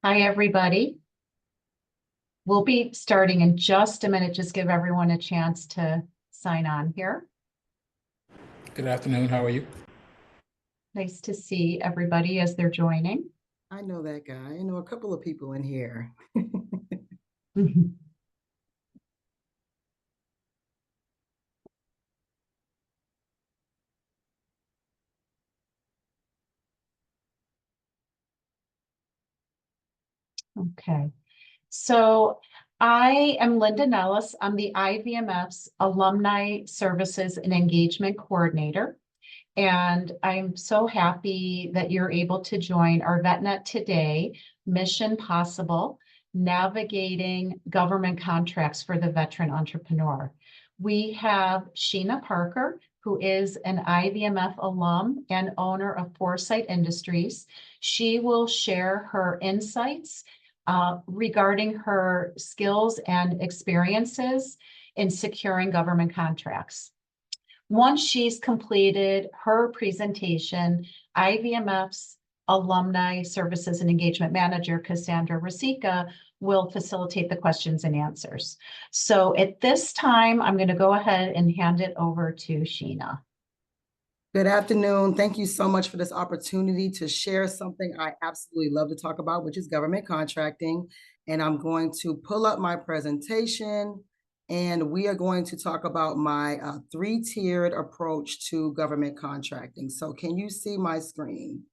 Hi, everybody. We'll be starting in just a minute. Just give everyone a chance to sign on here. Good afternoon. How are you? Nice to see everybody as they're joining. I know that guy. I know a couple of people in here. Okay. So I am Linda Nellis. I'm the IVMF's Alumni Services and Engagement Coordinator. And I'm so happy that you're able to join our VetNet today, Mission Possible, Navigating Government Contracts for the Veteran Entrepreneur. We have Sheena Parker, who is an IVMF alum and owner of Foresight Industries. She will share her insights regarding her skills and experiences in securing government contracts. Once she's completed her presentation, IVMF's Alumni Services and Engagement Manager, Cassandra Rasica, will facilitate the questions and answers. So at this time, I'm going to go ahead and hand it over to Sheena. Good afternoon. Thank you so much for this opportunity to share something I absolutely love to talk about, which is government contracting. And I'm going to pull up my presentation, and we are going to talk about my three-tiered approach to government contracting. So can you see my screen?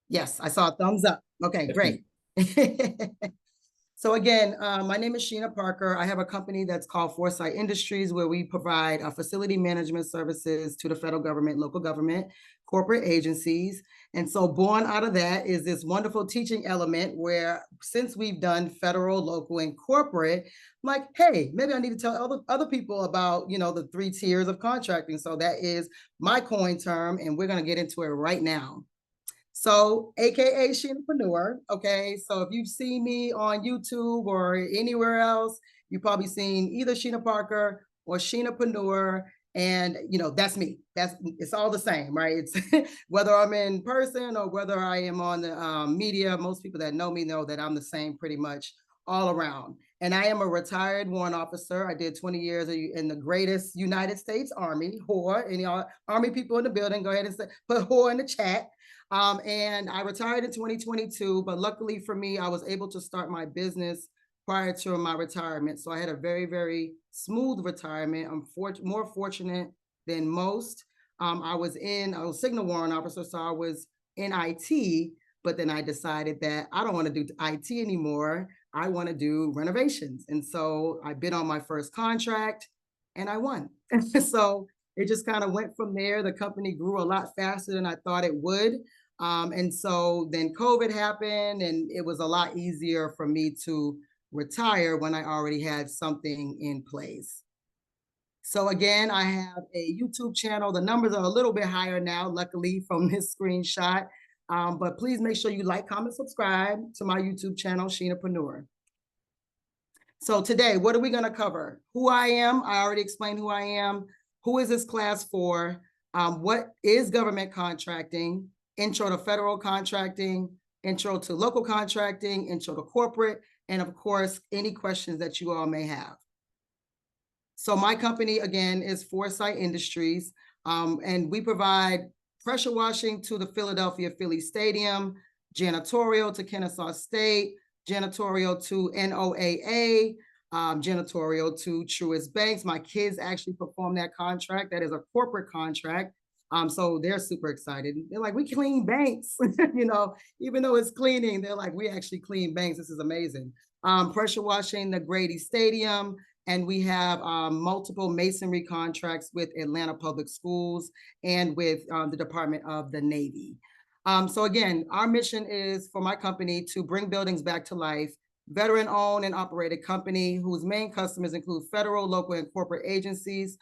Yes, I saw a thumbs up. Okay, great. So again, my name is Sheena Parker. I have a company that's called Foresight Industries, where we provide facility management services to the federal government, local government, corporate agencies. And so born out of that is this wonderful teaching element where, since we've done federal, local, and corporate, I'm like, hey, maybe I need to tell other people about, the three tiers of contracting. So that is my coin term, and we're going to get into it right now. So, AKA Sheenapreneur, okay? So if you've seen me on YouTube or anywhere else, you've probably seen either Sheena Parker or Sheenapreneur, and that's me. It's all the same, right? It's whether I'm in person or whether I am on the media. Most people that know me know that I'm the same pretty much all around. And I am a retired warrant officer. I did 20 years in the greatest United States Army, HOR. Any Army people in the building, go ahead and put HOR in the chat. And I retired in 2022, but luckily for me, I was able to start my business prior to my retirement. So I had a very, very smooth retirement. I'm more fortunate than most. I was signal warrant officer, so I was in IT, but then I decided that I don't want to do IT anymore. I want to do renovations. And so I bid on my first contract and I won. So it just kind of went from there. The company grew a lot faster than I thought it would. And so then COVID happened, and it was a lot easier for me to retire when I already had something in place. So again, I have a YouTube channel. The numbers are a little bit higher now, luckily, from this screenshot. But please make sure you like, comment, subscribe to my YouTube channel, Sheenapreneur. So today, what are we going to cover? Who I am. I already explained who I am. Who is this class for? What is government contracting? Intro to federal contracting, intro to local contracting, intro to corporate, and of course, any questions that you all may have. So my company, again, is Foresight Industries, and we provide pressure washing to the Philadelphia Phillies Stadium, janitorial to Kennesaw State, janitorial to NOAA, janitorial to Truist Banks. My kids actually perform that contract. That is a corporate contract. So they're super excited. They're like, we clean banks, even though it's cleaning, they're like, we actually clean banks. This is amazing. Pressure washing the Grady Stadium. And we have multiple masonry contracts with Atlanta Public Schools and with the Department of the Navy. So again, our mission is for my company to bring buildings back to life, veteran-owned and operated company whose main customers include federal, local, and corporate agencies,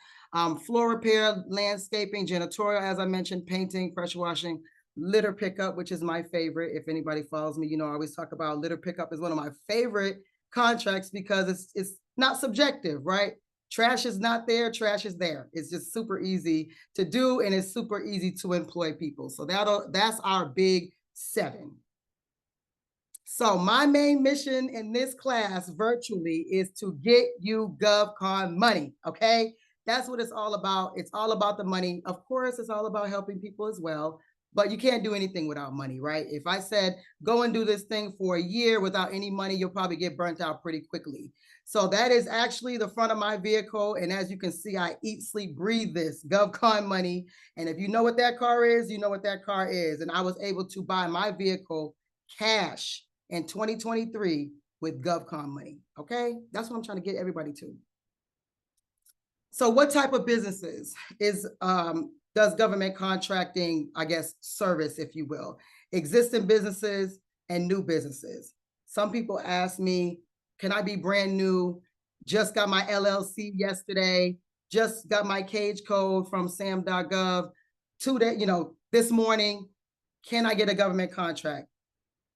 floor repair, landscaping, janitorial, as I mentioned, painting, pressure washing, litter pickup, which is my favorite. If anybody follows me, I always talk about litter pickup is one of my favorite contracts because it's not subjective, right? Trash is not there, trash is there. It's just super easy to do, and it's super easy to employ people. So that's our big 7. So my main mission in this class virtually is to get you GovCon money, okay? That's what it's all about. It's all about the money. Of course, it's all about helping people as well, but you can't do anything without money, right? If I said, go and do this thing for a year without any money, you'll probably get burnt out pretty quickly. So that is actually the front of my vehicle. And as you can see, I eat, sleep, breathe this GovCon money. And if you know what that car is, you know what that car is. And I was able to buy my vehicle cash in 2023 with GovCon money, okay? That's what I'm trying to get everybody to. So what type of businesses does government contracting, I guess, service, if you will? Existing businesses and new businesses. Some people ask me, can I be brand new? Just got my LLC yesterday, just got my cage code from sam.gov today, this morning. Can I get a government contract?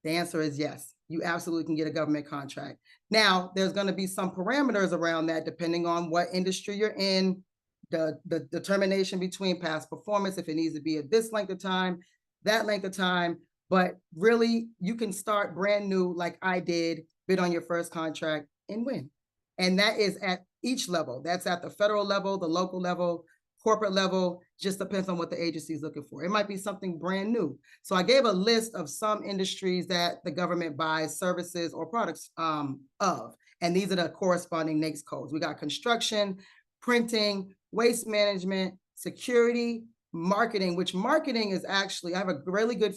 The answer is yes. You absolutely can get a government contract. Now, there's going to be some parameters around that depending on what industry you're in, the determination between past performance, if it needs to be at this length of time, that length of time. But really, you can start brand new like I did, bid on your first contract and win. And that is at each level. That's at the federal level, the local level, corporate level, just depends on what the agency is looking for. It might be something brand new. So I gave a list of some industries that the government buys services or products of, and these are the corresponding NAICS codes. We got construction, printing, waste management, security, marketing, which marketing is actually, I have a really good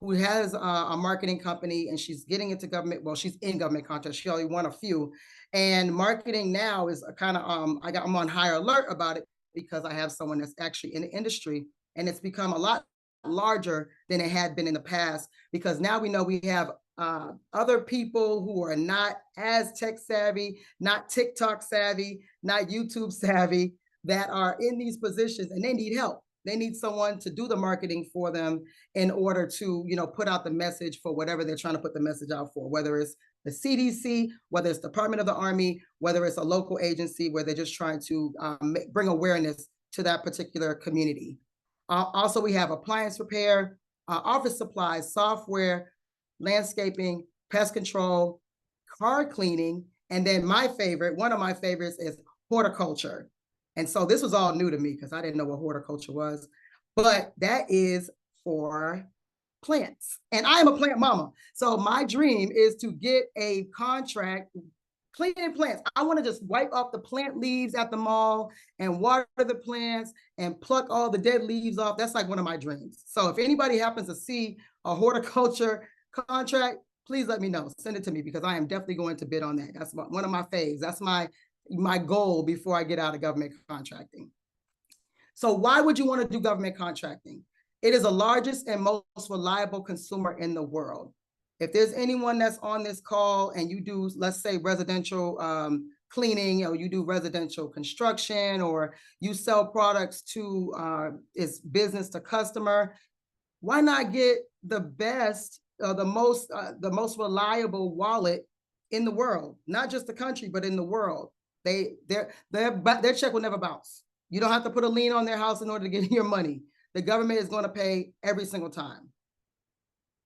who has a marketing company and she's getting into government. Well, she's in government contracts. She only won a few. And marketing now is a kind of, I'm on high alert about it because I have someone that's actually in the industry, and it's become a lot larger than it had been in the past, because now we know we have other people who are not as tech savvy, not TikTok savvy, not YouTube savvy, that are in these positions and they need help. They need someone to do the marketing for them in order to, put out the message for whatever they're trying to put the message out for, whether it's the CDC, whether it's Department of the Army, whether it's a local agency where they're just trying to bring awareness to that particular community. Also, we have appliance repair, office supplies, software, landscaping, pest control, car cleaning, and then one of my favorites is horticulture. And so this was all new to me because I didn't know what horticulture was, but that is for plants. And I am a plant mama. So my dream is to get a contract cleaning plants. I want to just wipe off the plant leaves at the mall and water the plants and pluck all the dead leaves off. That's like one of my dreams. So if anybody happens to see a horticulture contract, please let me know. Send it to me because I am definitely going to bid on that. That's one of my faves. That's my goal before I get out of government contracting. So why would you want to do government contracting? It is the largest and most reliable consumer in the world. If there's anyone that's on this call and you do, let's say, residential cleaning, or you do residential construction, or you sell products to it's business to customer, why not get the best, the most reliable wallet in the world? Not just the country, but in the world. Their check will never bounce. You don't have to put a lien on their house in order to get your money. The government is going to pay every single time.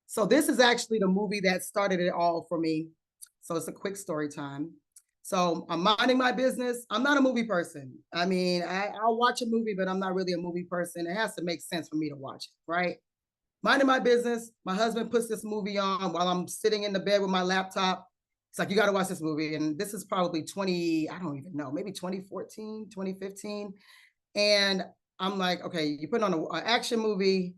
So this is actually the movie that started it all for me. So it's a quick story time. So I'm minding my business. I'm not a movie person. I mean, I'll watch a movie, but I'm not really a movie person. It has to make sense for me to watch it, right? Minding my business. My husband puts this movie on while I'm sitting in the bed with my laptop. It's like, you got to watch this movie. And this is probably I don't even know, maybe 2014, 2015. And I'm like, okay, you put on an action movie.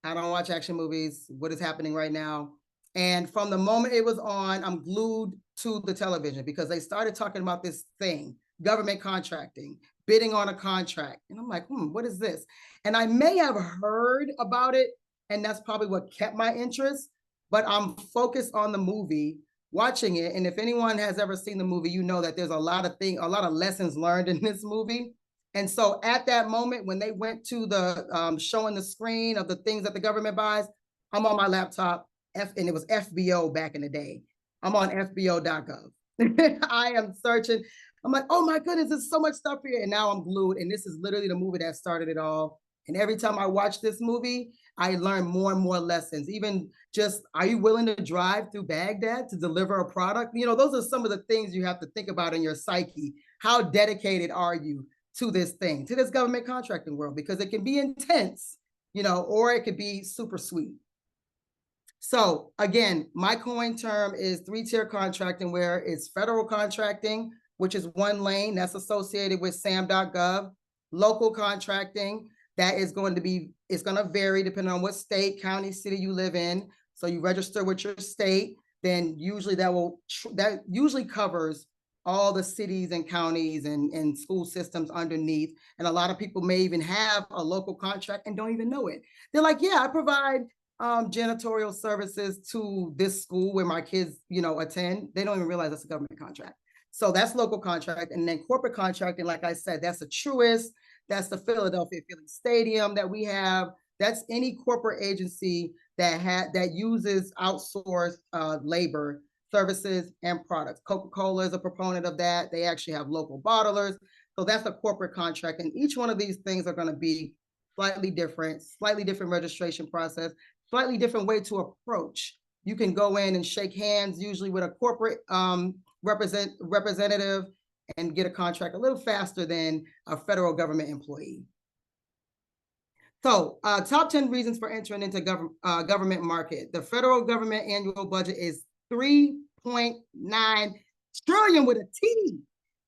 I don't watch action movies. What is happening right now? And from the moment it was on, I'm glued to the television because they started talking about this thing, government contracting, bidding on a contract. And I'm like, what is this? And I may have heard about it, and that's probably what kept my interest, but I'm focused on the movie, watching it. And if anyone has ever seen the movie, you know that there's a lot of lessons learned in this movie. And so at that moment, when they went to the showing the screen of the things that the government buys, I'm on my laptop, and it was FBO back in the day. I'm on FBO.gov. I am searching. I'm like, oh my goodness, there's so much stuff here. And now I'm glued. And this is literally the movie that started it all. And every time I watch this movie, I learn more and more lessons. Even just, are you willing to drive through Baghdad to deliver a product? You know, those are some of the things you have to think about in your psyche. How dedicated are you to this thing, to this government contracting world? Because it can be intense, you know, or it could be super sweet. So again, my coin term is 3-tier contracting, where it's federal contracting, which is one lane that's associated with sam.gov, local contracting, that is going to be, it's going to vary depending on what state, county, city you live in. So you register with your state, then usually that usually covers all the cities and counties and school systems underneath. And a lot of people may even have a local contract and don't even know it. They're like, yeah, I provide janitorial services to this school where my kids, you know, attend. They don't even realize that's a government contract. So that's local contract. And then corporate contracting, like I said, that's a Truist, that's the Philadelphia Phillies Stadium that we have. That's any corporate agency that uses outsourced labor, services, and products. Coca-Cola is a proponent of that. They actually have local bottlers. So that's a corporate contract. And each one of these things are going to be slightly different registration process, slightly different way to approach. You can go in and shake hands, usually with a corporate representative, and get a contract a little faster than a federal government employee. So top 10 reasons for entering into government market. The federal government annual budget is 3.9 trillion with a T,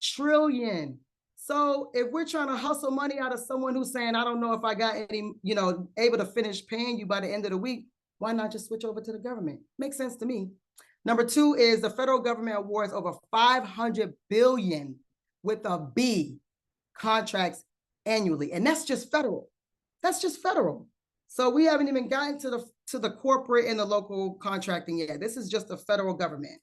trillion. So if we're trying to hustle money out of someone who's saying, I don't know if I got any, you know, able to finish paying you by the end of the week, why not just switch over to the government? Makes sense to me. Number 2 is the federal government awards over 500 billion with a B contracts annually. And that's just federal. That's just federal. So we haven't even gotten to the corporate and the local contracting yet. This is just the federal government.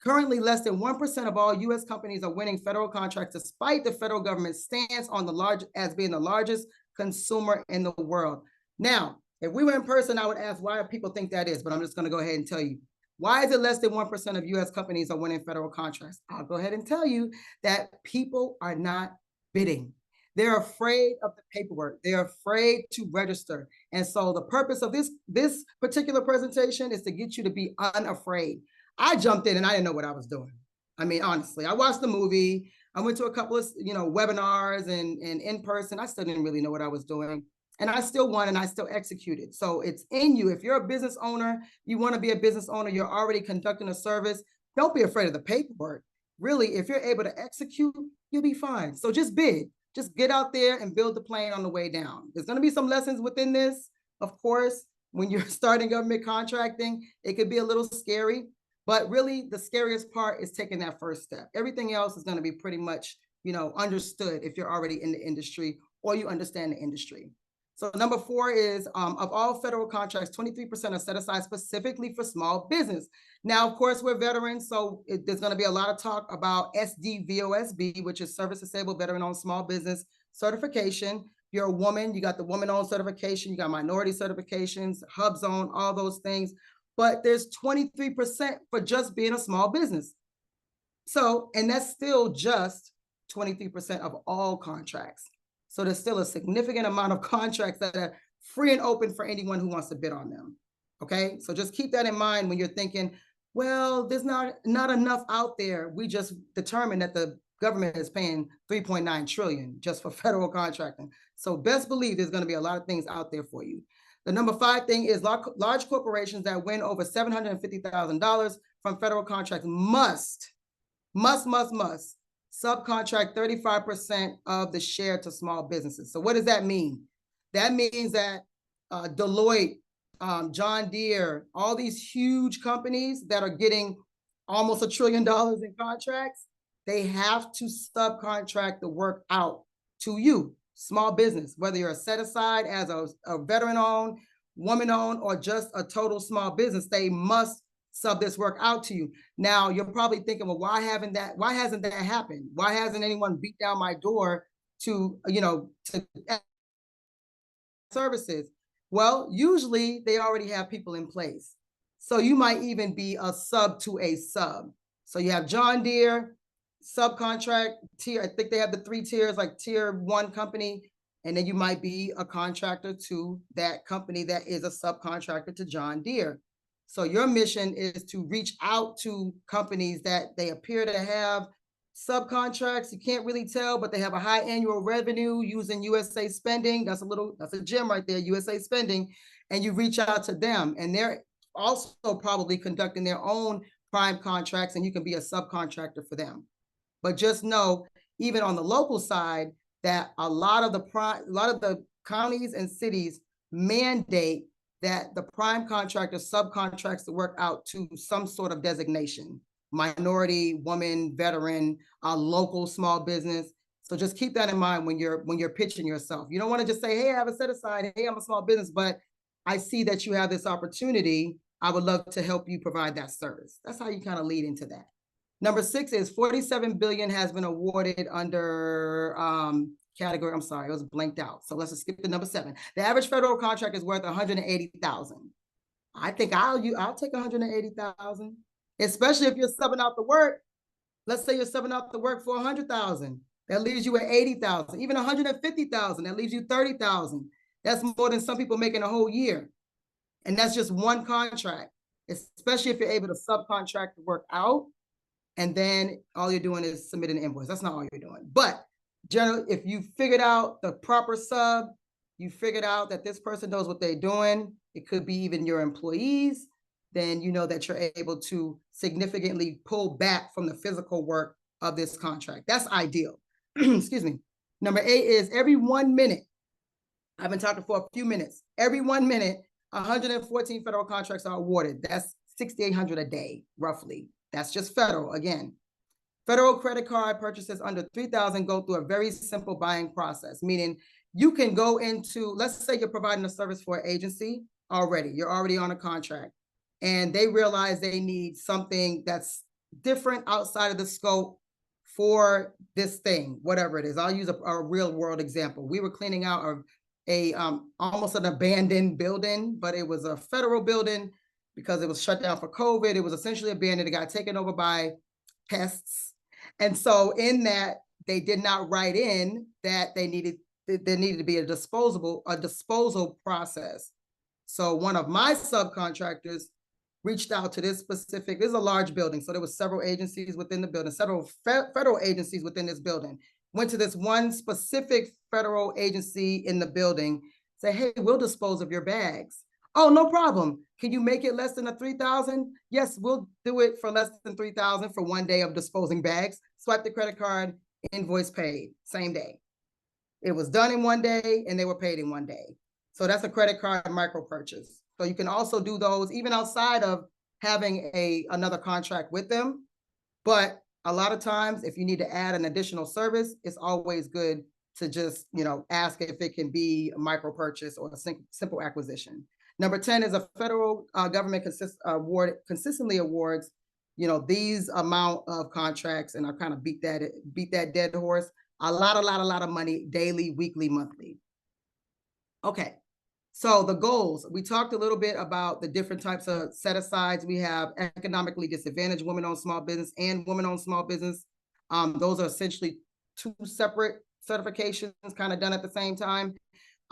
Currently, less than 1% of all U.S. companies are winning federal contracts, despite the federal government's stance on as being the largest consumer in the world. Now, if we were in person, I would ask why people think that is, but I'm just going to go ahead and tell you. Why is it less than 1% of U.S. companies are winning federal contracts? I'll go ahead and tell you that people are not bidding. They're afraid of the paperwork. They're afraid to register. And so the purpose of this particular presentation is to get you to be unafraid. I jumped in and I didn't know what I was doing. I mean, honestly, I watched the movie. I went to a couple of, you know, webinars and in person. I still didn't really know what I was doing. And I still won and I still executed. So it's in you. If you're a business owner, you want to be a business owner, you're already conducting a service, don't be afraid of the paperwork. Really, if you're able to execute, you'll be fine. So just bid. Just get out there and build the plane on the way down. There's going to be some lessons within this, of course. When you're starting government contracting, it could be a little scary. But really, the scariest part is taking that first step. Everything else is going to be pretty much, you know, understood if you're already in the industry or you understand the industry. So number 4 is of all federal contracts, 23% are set aside specifically for small business. Now, of course, we're veterans, so there's going to be a lot of talk about SDVOSB, which is Service Disabled Veteran-Owned Small Business Certification. You're a woman, you got the woman-owned certification, you got minority certifications, HubZone, all those things. But there's 23% for just being a small business. So, and that's still just 23% of all contracts. So there's still a significant amount of contracts that are free and open for anyone who wants to bid on them. Okay, so just keep that in mind when you're thinking, well, there's not enough out there. We just determined that the government is paying 3.9 trillion just for federal contracting. So best believe there's going to be a lot of things out there for you. The number 5 thing is large corporations that win over $750,000 from federal contracts must subcontract 35% of the share to small businesses. So what does that mean? That means that Deloitte, John Deere, all these huge companies that are getting almost $1 trillion in contracts, they have to subcontract the work out to you, small business, whether you're set aside as a veteran-owned, woman-owned, or just a total small business. They must sub this work out to you. Now, you're probably thinking, well, why hasn't that happened? Why hasn't anyone beat down my door to, to services? Well, usually they already have people in place. So you might even be a sub to a sub. So you have John Deere, subcontract tier. I think they have the 3 tiers, like tier 1 company, And then you might be a contractor to that company that is a subcontractor to John Deere. So your mission is to reach out to companies that they appear to have subcontracts. You can't really tell, but they have a high annual revenue using USA spending. That's a gem right there, USA spending. And you reach out to them, and they're also probably conducting their own prime contracts, and you can be a subcontractor for them. But just know, even on the local side, that a lot of the counties and cities mandate that the prime contractor subcontracts the work out to some sort of designation: minority, woman, veteran, local small business. So just keep that in mind when you're pitching yourself. You don't want to just say, hey, I have a set aside, hey, I'm a small business, but I see that you have this opportunity. I would love to help you provide that service. That's how you kind of lead into that. Number 6 is 47 billion has been awarded under category. I'm sorry, it was blanked out. So let's just skip to number 7. The average federal contract is worth 180,000. I think I'll take 180,000, especially if you're subbing out the work. Let's say you're subbing out the work for 100,000. That leaves you at 80,000. Even 150,000, that leaves you 30,000. That's more than some people make in a whole year. And that's just one contract, especially if you're able to subcontract the work out. And then all you're doing is submitting an invoice. That's not all you're doing. But generally, if you figured out the proper sub, you figured out that this person knows what they're doing, it could be even your employees, then you know that you're able to significantly pull back from the physical work of this contract. That's ideal. Excuse me. Number 8 is every 1 minute. I've been talking for a few minutes. Every 1 minute, 114 federal contracts are awarded. That's 6,800 a day, roughly. That's just federal. Again, federal credit card purchases under 3,000 go through a very simple buying process, meaning you can go into, let's say you're providing a service for an agency already. You're already on a contract, and they realize they need something that's different outside of the scope for this thing, whatever it is. I'll use a real world example. We were cleaning out almost an abandoned building, but it was a federal building because it was shut down for COVID. It was essentially abandoned. It got taken over by pests. And so in that, they did not write in that there needed to be a disposal process. So one of my subcontractors reached out to this is a large building. So there were several agencies within the building, several federal agencies within this building. Went to this one specific federal agency in the building, say, hey, we'll dispose of your bags. Oh, no problem. Can you make it less than a 3,000? Yes, we'll do it for less than 3,000 for 1 day of disposing bags. Swipe the credit card, invoice paid, same day. It was done in 1 day and they were paid in 1 day. So that's a credit card micro purchase. So you can also do those even outside of having another contract with them. But a lot of times, if you need to add an additional service, it's always good to just, ask if it can be a micro purchase or a simple acquisition. Number 10 is a federal government consistently awards, these amount of contracts, and I kind of beat that dead horse. A lot of money, daily, weekly, monthly. Okay, so the goals. We talked a little bit about the different types of set-asides. We have economically disadvantaged women-owned small business and women-owned small business. Those are essentially 2 separate certifications kind of done at the same time.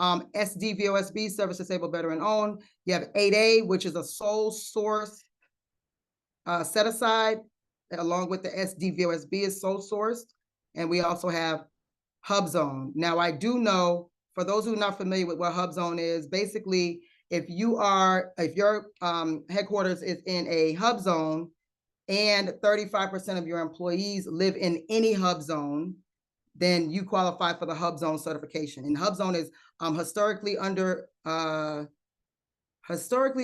SDVOSB, Service Disabled Veteran Owned. You have 8A, which is a sole source set aside, along with the SDVOSB is sole sourced. And we also have Hub Zone. Now, I do know, for those who are not familiar with what Hub Zone is, basically, if your headquarters is in a Hub Zone and 35% of your employees live in any Hub Zone, then you qualify for the Hub Zone certification. And Hub Zone is historically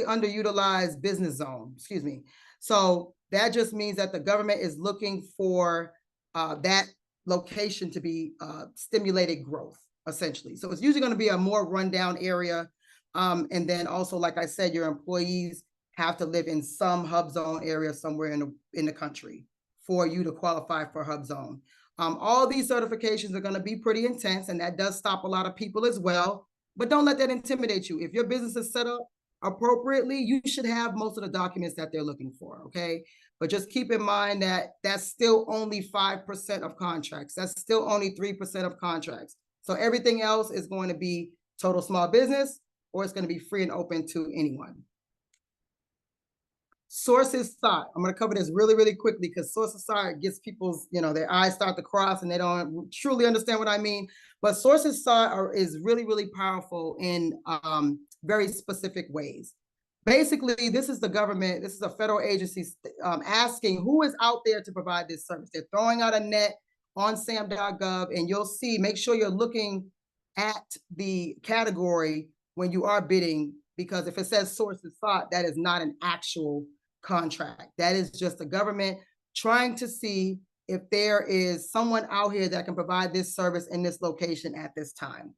underutilized business zone, excuse me. So that just means that the government is looking for that location to be stimulated growth, essentially. So it's usually going to be a more rundown area. And then also, like I said, your employees have to live in some Hub Zone area somewhere in the country for you to qualify for Hub Zone. All these certifications are going to be pretty intense, and that does stop a lot of people as well. But don't let that intimidate you. If your business is set up appropriately, you should have most of the documents that they're looking for, okay? But just keep in mind that that's still only 5% of contracts. That's still only 3% of contracts. So everything else is going to be total small business, or it's going to be free and open to anyone. Sources sought. I'm going to cover this really, really quickly because sources sought gets people's, their eyes start to cross and they don't truly understand what I mean. But sources sought is really, really powerful in very specific ways. Basically, this is the government, this is a federal agency asking who is out there to provide this service. They're throwing out a net on sam.gov, and you'll see, make sure you're looking at the category when you are bidding, because if it says sources sought, that is not an actual contract. That is just the government trying to see if there is someone out here that can provide this service in this location at this time.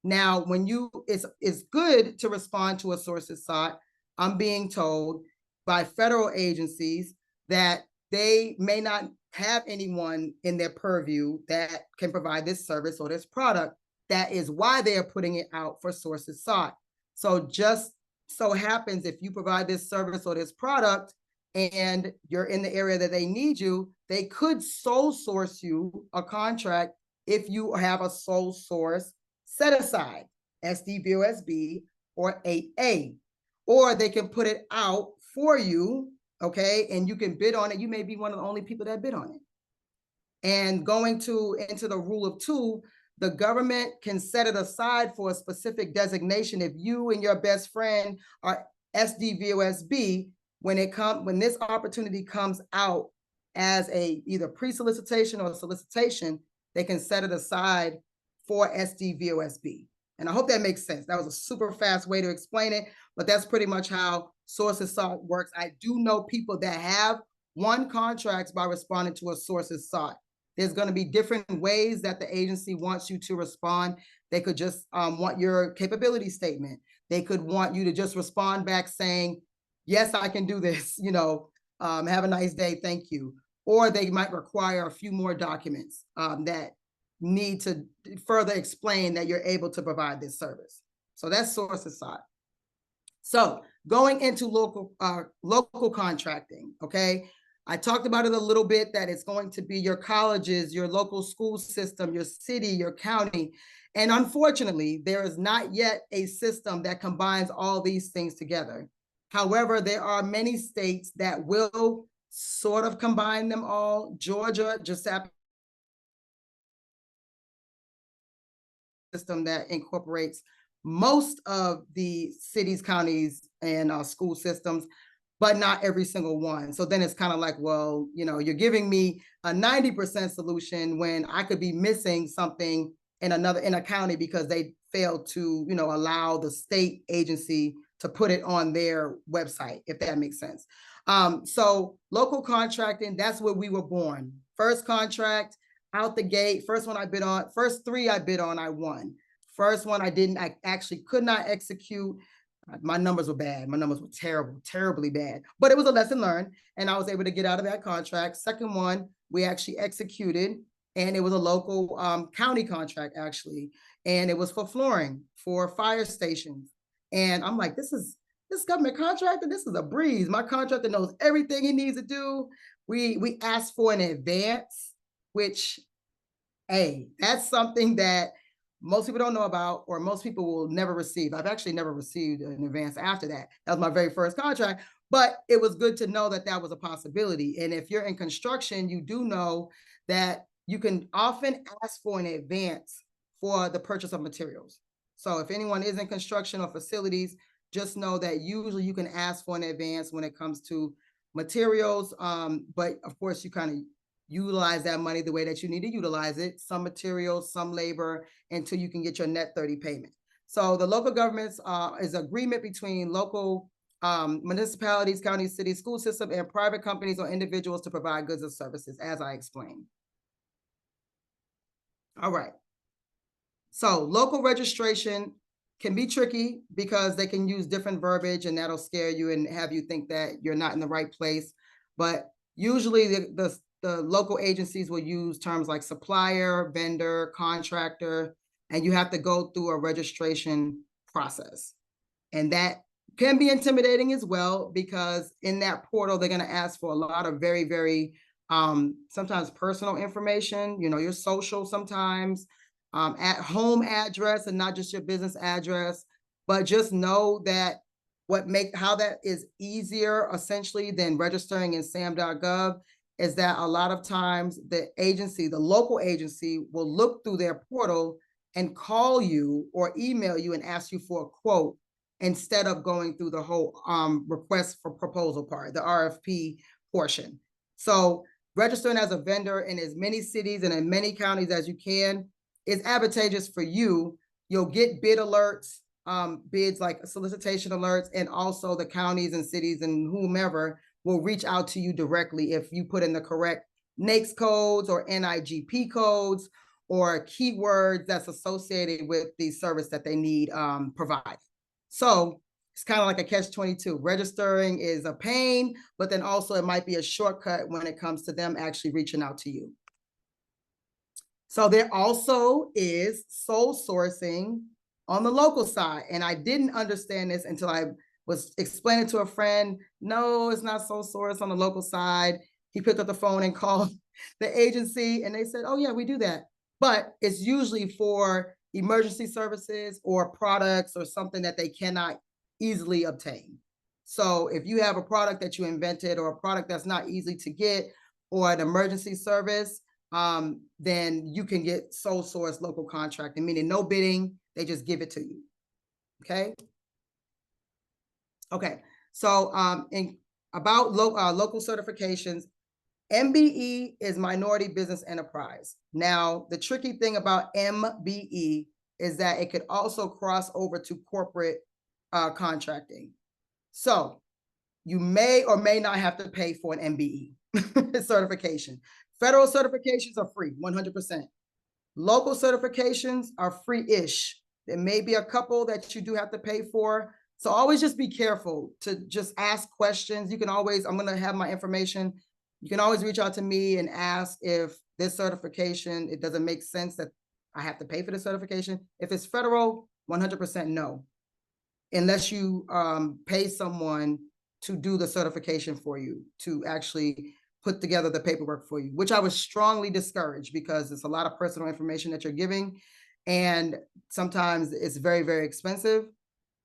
Now, when it's good to respond to a sources sought. I'm being told by federal agencies that they may not have anyone in their purview that can provide this service or this product. That is why they are putting it out for sources sought. So just so happens if you provide this service or this product and you're in the area that they need you, they could sole source you a contract if you have a sole source set aside, SDVOSB or 8A. Or they can put it out for you, okay? And you can bid on it. You may be one of the only people that bid on it. And going into the rule of two, the government can set it aside for a specific designation. If you and your best friend are SDVOSB, when this opportunity comes out as either pre-solicitation or solicitation, they can set it aside for SDVOSB. And I hope that makes sense. That was a super fast way to explain it, but that's pretty much how sources sought works. I do know people that have won contracts by responding to a sources sought. There's going to be different ways that the agency wants you to respond. They could just want your capability statement. They could want you to just respond back saying, yes, I can do this, have a nice day, thank you. Or they might require a few more documents that need to further explain that you're able to provide this service. So that's sources sought. So going into local contracting, okay? I talked about it a little bit, that it's going to be your colleges, your local school system, your city, your county. And unfortunately, there is not yet a system that combines all these things together. However, there are many states that will sort of combine them all. Georgia just happened system that incorporates most of the cities, counties, and school systems, but not every single one. So then it's kind of like, well, you're giving me a 90% solution when I could be missing something in a county because they failed to, allow the state agency to put it on their website, if that makes sense. So local contracting, that's where we were born. First contract, out the gate, first one I bid on, first three I bid on, I won. First one I actually could not execute. My numbers were bad. My numbers were terrible, terribly bad, but it was a lesson learned and I was able to get out of that contract. Second one, we actually executed, and it was a local county contract actually. And it was for flooring for fire stations. And I'm like, this government contractor, this is a breeze. My contractor knows everything he needs to do. We asked for an advance, which, hey, that's something that most people don't know about, or most people will never receive. I've actually never received an advance after that. That was my very first contract, but it was good to know that that was a possibility. And if you're in construction, you do know that you can often ask for an advance for the purchase of materials. So if anyone is in construction or facilities, just know that usually you can ask for an advance when it comes to materials. But of course, you kind of utilize that money the way that you need to utilize it, some materials, some labor, until you can get your net 30 payment. So the local governments is agreement between local municipalities, counties, cities, school system, and private companies or individuals to provide goods or services, as I explained. All right. So local registration can be tricky because they can use different verbiage and that'll scare you and have you think that you're not in the right place. But usually the local agencies will use terms like supplier, vendor, contractor, and you have to go through a registration process. And that can be intimidating as well, because in that portal, they're going to ask for a lot of very, very sometimes personal information, your social sometimes. at home address and not just your business address, but just know that how that is easier essentially than registering in sam.gov is that a lot of times the local agency will look through their portal and call you or email you and ask you for a quote instead of going through the whole request for proposal part, the RFP portion. So registering as a vendor in as many cities and in many counties as you can is advantageous for you. You'll get bid alerts, bids like solicitation alerts, and also the counties and cities and whomever will reach out to you directly if you put in the correct NAICS codes or NIGP codes or keywords that's associated with the service that they need provided. So it's kind of like a catch-22. Registering is a pain, but then also it might be a shortcut when it comes to them actually reaching out to you. So there also is sole sourcing on the local side. And I didn't understand this until I was explaining to a friend, no, it's not sole source on the local side. He picked up the phone and called the agency and they said, oh yeah, we do that. But it's usually for emergency services or products or something that they cannot easily obtain. So if you have a product that you invented or a product that's not easy to get or an emergency service, then you can get sole source local contracting, meaning no bidding, they just give it to you. Okay. Okay. So about local certifications, MBE is Minority Business Enterprise. Now, the tricky thing about MBE is that it could also cross over to corporate contracting. So you may or may not have to pay for an MBE certification. Federal certifications are free, 100%. Local certifications are free-ish. There may be a couple that you do have to pay for. So always just be careful to just ask questions. You can always, I'm going to have my information. You can always reach out to me and ask if this certification, it doesn't make sense that I have to pay for the certification. If it's federal, 100% no. Unless you pay someone to do the certification for you, to actually put together the paperwork for you, which I was strongly discouraged because it's a lot of personal information that you're giving. And sometimes it's very, very expensive.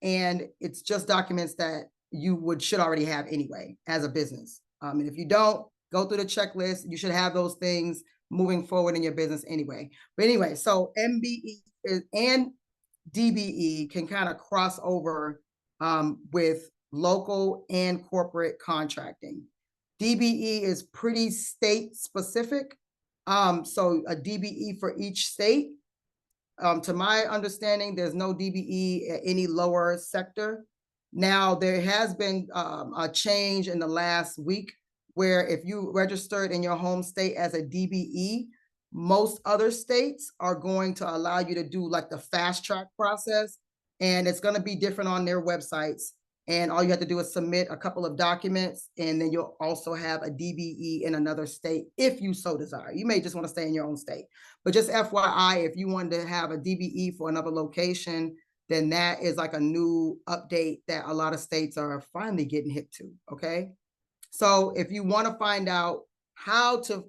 And it's just documents that you should already have anyway as a business. And if you don't, go through the checklist. You should have those things moving forward in your business anyway. But anyway, so MBE and DBE can kind of cross over with local and corporate contracting. DBE is pretty state specific. So a DBE for each state. To my understanding, there's no DBE at any lower sector. Now, there has been a change in the last week where if you registered in your home state as a DBE, most other states are going to allow you to do like the fast track process, and it's going to be different on their websites. And all you have to do is submit a couple of documents, and then you'll also have a DBE in another state if you so desire. You may just want to stay in your own state. But just FYI, if you wanted to have a DBE for another location, then that is like a new update that a lot of states are finally getting hip to, okay? So if you want to find out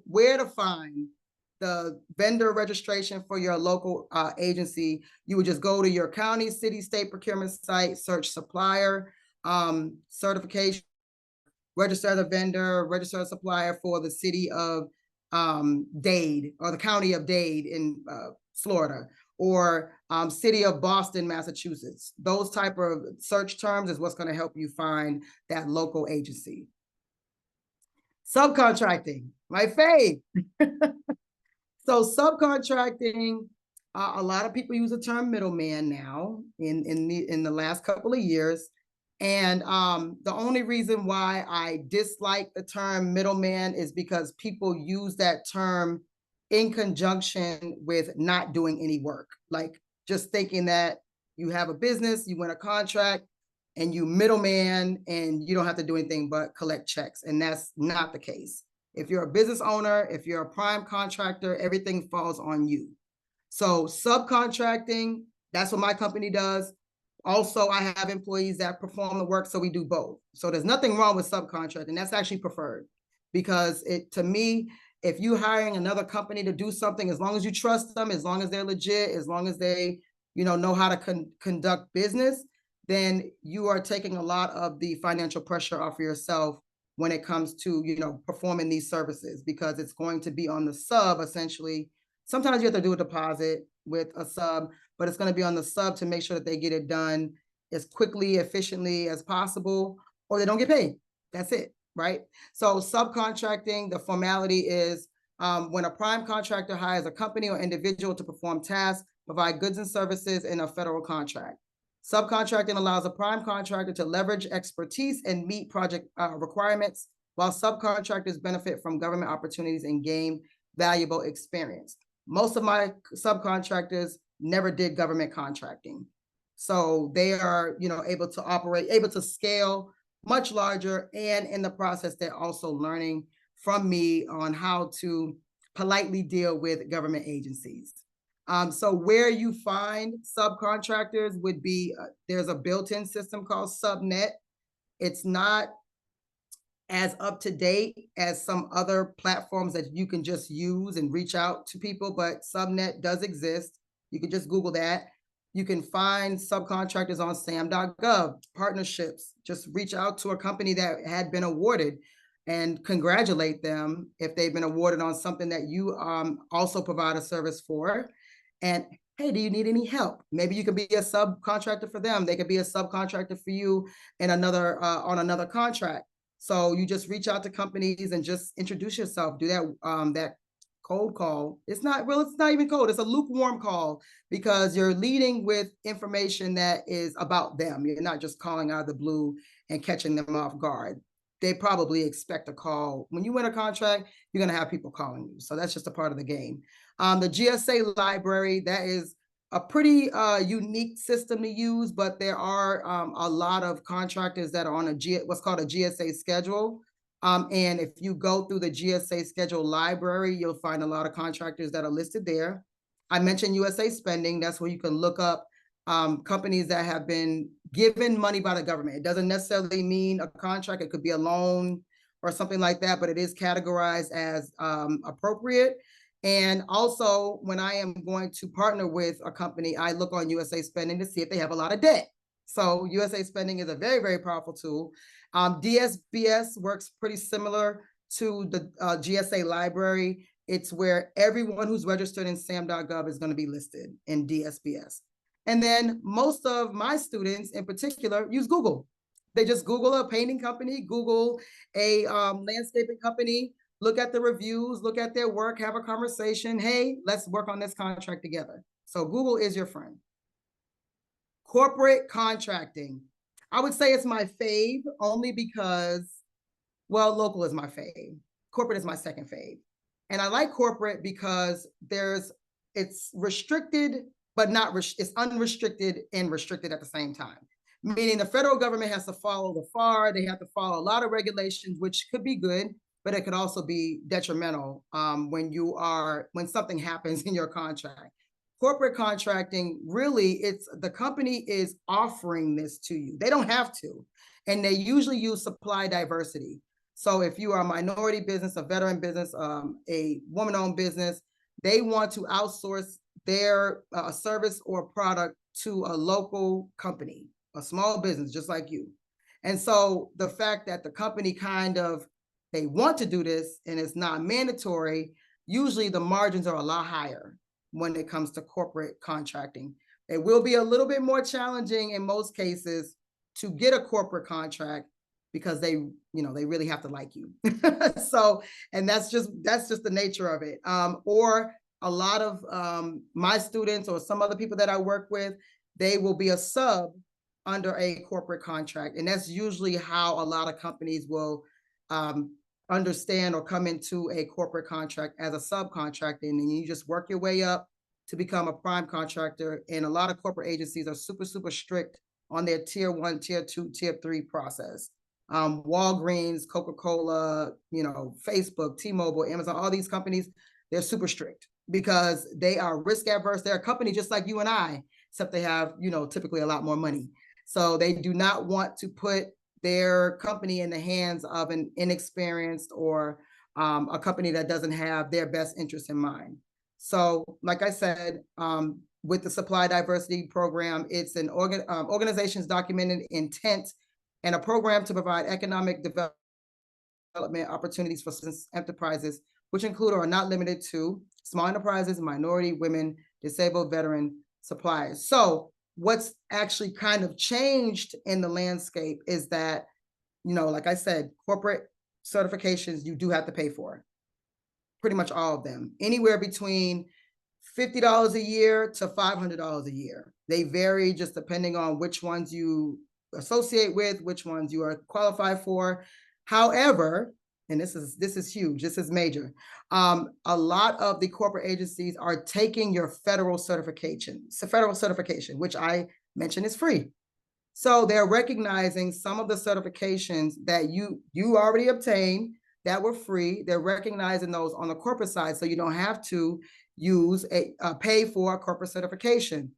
where to find the vendor registration for your local agency, you would just go to your county, city, state procurement site, search supplier, certification, register as a vendor, register as a supplier for the city of Dade or the county of Dade in Florida, or city of Boston, Massachusetts. Those type of search terms is what's going to help you find that local agency. Subcontracting, my fave. So subcontracting, a lot of people use the term middleman now in the last couple of years. And the only reason why I dislike the term middleman is because people use that term in conjunction with not doing any work. Like just thinking that you have a business, you win a contract, and you middleman, and you don't have to do anything but collect checks. And that's not the case. If you're a business owner, if you're a prime contractor, everything falls on you. So subcontracting, that's what my company does. Also, I have employees that perform the work, so we do both. So there's nothing wrong with subcontracting. That's actually preferred because to me, if you're hiring another company to do something, as long as you trust them, as long as they're legit, as long as they, know how to conduct business, then you are taking a lot of the financial pressure off of yourself when it comes to, performing these services, because it's going to be on the sub essentially. Sometimes you have to do a deposit with a sub, but it's going to be on the sub to make sure that they get it done as quickly, efficiently as possible, or they don't get paid. That's it, right? So subcontracting, the formality is when a prime contractor hires a company or individual to perform tasks, provide goods and services in a federal contract. Subcontracting allows a prime contractor to leverage expertise and meet project requirements, while subcontractors benefit from government opportunities and gain valuable experience. Most of my subcontractors never did government contracting. So they are, able to operate, able to scale much larger. And in the process, they're also learning from me on how to politely deal with government agencies. So where you find subcontractors would be, there's a built-in system called Subnet. It's not as up to date as some other platforms that you can just use and reach out to people, but Subnet does exist. You can just Google that. You can find subcontractors on sam.gov, partnerships. Just reach out to a company that had been awarded and congratulate them if they've been awarded on something that you also provide a service for. And hey, do you need any help? Maybe you could be a subcontractor for them. They could be a subcontractor for you in another on another contract. So you just reach out to companies and just introduce yourself. Do that cold call. It's not even cold. It's a lukewarm call, because you're leading with information that is about them. You're not just calling out of the blue and catching them off guard. They probably expect a call. When you win a contract, you're going to have people calling you. So that's just a part of the game. The GSA library, that is a pretty unique system to use, but there are a lot of contractors that are on what's called a GSA schedule. And if you go through the GSA schedule library, you'll find a lot of contractors that are listed there. I mentioned USA Spending. That's where you can look up companies that have been given money by the government. It doesn't necessarily mean a contract. It could be a loan or something like that, but it is categorized as appropriate. And also, when I am going to partner with a company, I look on USA Spending to see if they have a lot of debt. So USA Spending is a very, very powerful tool. DSBS works pretty similar to the GSA library. It's where everyone who's registered in sam.gov is going to be listed in DSBS. And then most of my students in particular use Google. They just Google a painting company, Google a landscaping company, look at the reviews, look at their work, have a conversation. Hey, let's work on this contract together. So Google is your friend. Corporate contracting. I would say it's my fave only because, well, local is my fave. Corporate is my second fave. And I like corporate because it's restricted, but it's unrestricted and restricted at the same time. Meaning the federal government has to follow the FAR. They have to follow a lot of regulations, which could be good, but it could also be detrimental when something happens in your contract. Corporate contracting, really, the company is offering this to you. They don't have to, and they usually use supply diversity. So if you are a minority business, a veteran business, a woman-owned business, they want to outsource their service or product to a local company, a small business just like you. And so the fact that the company they want to do this and it's not mandatory, usually the margins are a lot higher when it comes to corporate contracting. It will be a little bit more challenging in most cases to get a corporate contract because they really have to like you. So, and that's just the nature of it. Or a lot of my students or some other people that I work with, they will be a sub under a corporate contract. And that's usually how a lot of companies will understand or come into a corporate contract as a subcontractor, and then you just work your way up to become a prime contractor. And a lot of corporate agencies are super, super strict on their tier 1, tier 2, tier 3 process. Walgreens, Coca-Cola, Facebook, T-Mobile, Amazon, all these companies, they're super strict because they are risk adverse. They're a company just like you and I, except they have, typically a lot more money. So they do not want to put their company in the hands of an inexperienced or a company that doesn't have their best interest in mind. So, like I said, with the Supply Diversity Program, it's an organization's documented intent and a program to provide economic development opportunities for enterprises, which include or are not limited to small enterprises, minority, women, disabled, veteran suppliers. So what's actually kind of changed in the landscape is that, like I said, corporate certifications you do have to pay for. Pretty much all of them, anywhere between $50 a year to $500 a year. They vary just depending on which ones you associate with, which ones you are qualified for. However, and this is huge, this is major, a lot of the corporate agencies are taking your federal certification, which I mentioned is free. So they're recognizing some of the certifications that you already obtained that were free. They're recognizing those on the corporate side, so you don't have to pay for a corporate certification.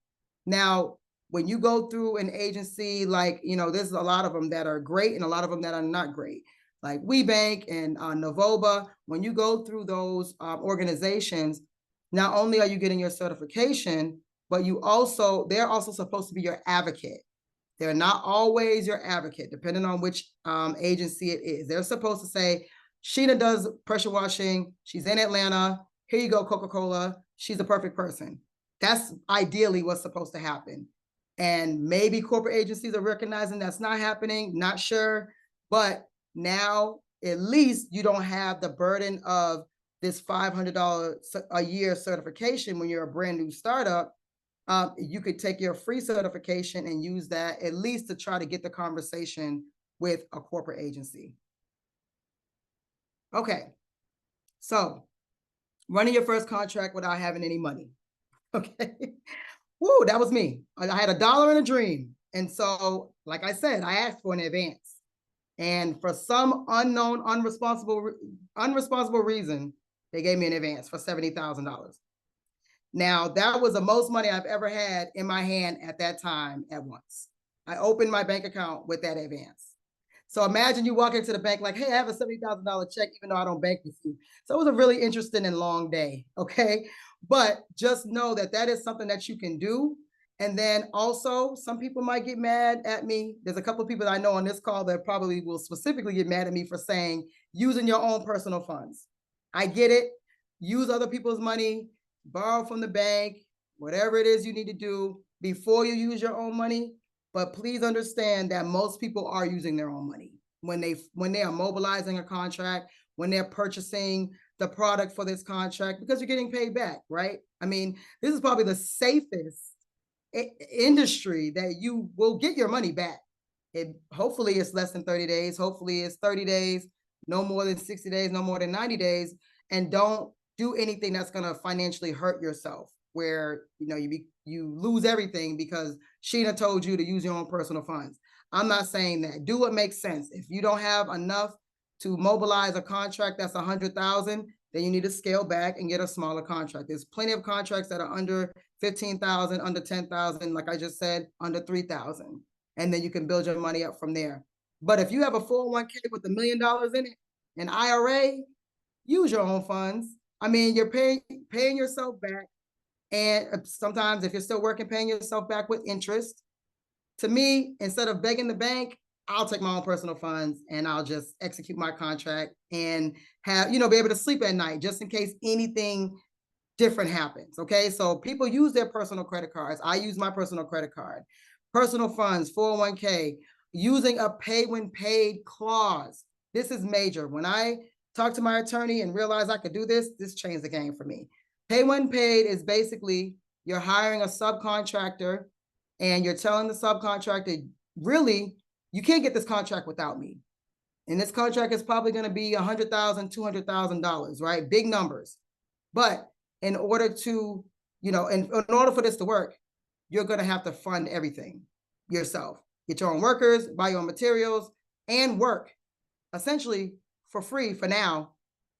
Now, when you go through an agency, like, there's a lot of them that are great and a lot of them that are not great, like WeBank and Novoba. When you go through those organizations, not only are you getting your certification, but they're also supposed to be your advocate. They're not always your advocate, depending on which agency it is. They're supposed to say, Sheena does pressure washing. She's in Atlanta. Here you go, Coca-Cola. She's the perfect person. That's ideally what's supposed to happen. And maybe corporate agencies are recognizing that's not happening, not sure. But now, at least you don't have the burden of this $500 a year certification when you're a brand new startup. You could take your free certification and use that at least to try to get the conversation with a corporate agency. Okay, so running your first contract without having any money. Okay, woo, that was me. I had $1 and a dream. And so, like I said, I asked for an advance. And for some unknown, unresponsible reason, they gave me an advance for $70,000. Now, that was the most money I've ever had in my hand at that time at once. I opened my bank account with that advance. So imagine you walk into the bank like, hey, I have a $70,000 check, even though I don't bank with you. So it was a really interesting and long day, okay? But just know that that is something that you can do. And then also, some people might get mad at me. There's a couple of people that I know on this call that probably will specifically get mad at me for saying, using your own personal funds. I get it. Use other people's money, borrow from the bank, whatever it is you need to do before you use your own money. But please understand that most people are using their own money when they are mobilizing a contract, when they're purchasing the product for this contract, because you're getting paid back, right? I mean, this is probably the safest industry that you will get your money back. Hopefully it's less than 30 days. Hopefully it's 30 days, no more than 60 days, no more than 90 days. And don't do anything that's going to financially hurt yourself, where you lose everything because Sheena told you to use your own personal funds. I'm not saying that. Do what makes sense. If you don't have enough to mobilize a contract that's $100,000, then you need to scale back and get a smaller contract. There's plenty of contracts that are under $15,000, under $10,000, like I just said, under $3,000, and then you can build your money up from there. But if you have a 401k with $1 million in it, an IRA, use your own funds. I mean, you're paying yourself back. And sometimes if you're still working, paying yourself back with interest. To me, instead of begging the bank, I'll take my own personal funds and I'll just execute my contract and have, be able to sleep at night just in case anything different happens. Okay. So people use their personal credit cards. I use my personal credit card, personal funds, 401k, using a pay when paid clause. This is major. When I talked to my attorney and realized I could do this, this changed the game for me. Pay when paid is basically you're hiring a subcontractor and you're telling the subcontractor, really, you can't get this contract without me. And this contract is probably going to be $100,000, $200,000, right? Big numbers. But in order to, in order for this to work, you're going to have to fund everything yourself. Get your own workers, buy your own materials, and work essentially for free for now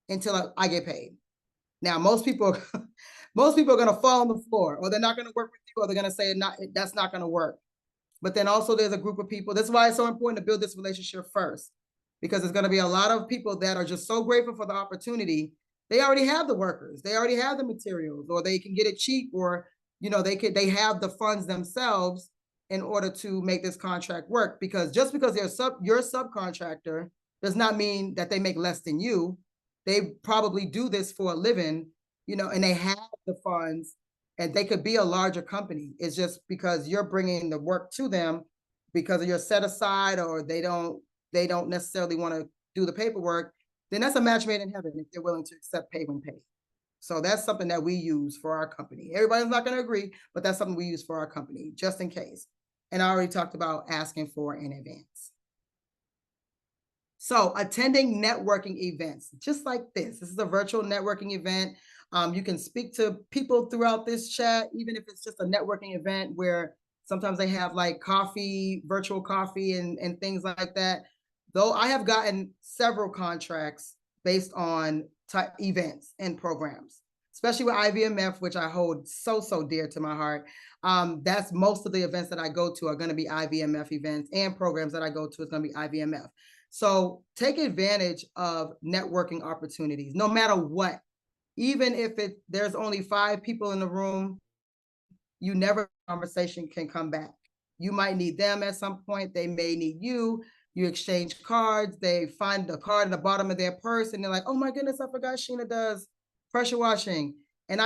until I get paid. Now, most people are going to fall on the floor, or they're not going to work with you, or they're going to say that's not going to work. But then also there's a group of people. That's why it's so important to build this relationship first. because there's going to be a lot of people that are just so grateful for the opportunity. They already have the workers, they already have the materials, or they can get it cheap, or they have the funds themselves in order to make this contract work. Because just because you're a subcontractor does not mean that they make less than you. They probably do this for a living, and they have the funds, and they could be a larger company. It's just because you're bringing the work to them because of your set aside, or they don't necessarily want to do the paperwork, then that's a match made in heaven if they're willing to accept pay when paid. So that's something that we use for our company. Everybody's not going to agree, but that's something we use for our company, just in case. And I already talked about asking for in advance. So attending networking events, just like this. This is a virtual networking event. You can speak to people throughout this chat, even if it's just a networking event where sometimes they have like coffee, virtual coffee and things like that. Though I have gotten several contracts based on events and programs, especially with IVMF, which I hold so dear to my heart. That's most of the events that I go to are going to be IVMF events, and programs that I go to is going to be IVMF. So take advantage of networking opportunities, no matter what. Even if there's only 5 people in the room, you never conversation can come back. You might need them at some point. They may need you. You exchange cards. They find the card at the bottom of their purse, and they're like, "Oh my goodness, I forgot Sheena does pressure washing." And